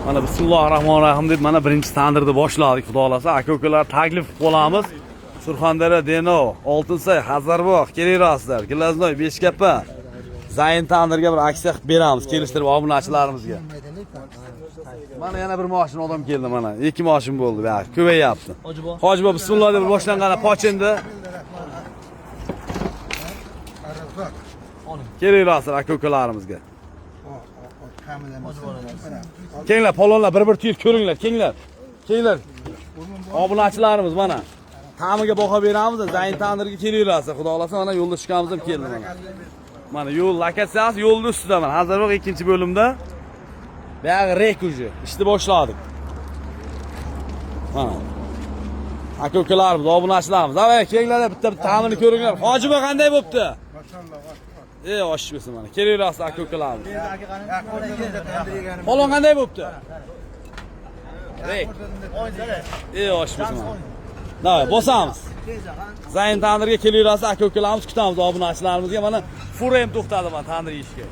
Mana bismillahirrohmanirrohim deb mana birinchi tandirni boshladik. Xudo xolasa aka-ukalar taklif qilamiz. Surxondaryo, Denov, Oltinsay, Hazarbog' kelaverasizlar. Glaznoy, Beshkapa. Zayn tandirga bir aksiya qilib beramiz, kelishtirib obunachilarimizga. Mana yana bir mashina odam keldi mana. Ikki mashina bo'ldi, bu ko'payapti. Hojibo bismillah deb boshlangan pochindi. Kelaverasizlar aka-ukalarimizga. Kenglar, polonlar bir tuyib ko'ringlar, kenglar. Kenglar. Obunachilarimiz mana. Ta'miga baho beramiz, Zayn tandirga kelaverasizlar. Xudo xolasa mana yo'lda chiqamiz ham keldi mana. Mana yo'l lokatsiyasi yo'lning ustida mana. Hazarboq 2-bo'limda. Buyog'i rek uji. Ishni boshladik. Mana. Aka-ukalarimiz, obunachilarimiz. Davay kenglar bitta ta'mini ko'ringlar. Hojibo qanday bo'pti? Maşallah. Oshib bo'lsin mana. Kelaverasizlar aka-ukalarimiz. Polon qanday bo'pti? Rek. Oshib bo'lsin mana. Davay, bosamiz. Zayn tandirga kelaverasizlar aka-ukalarimiz, kutamiz obunachilarimizga mana furem to'xtadi mana tandir yeyishga.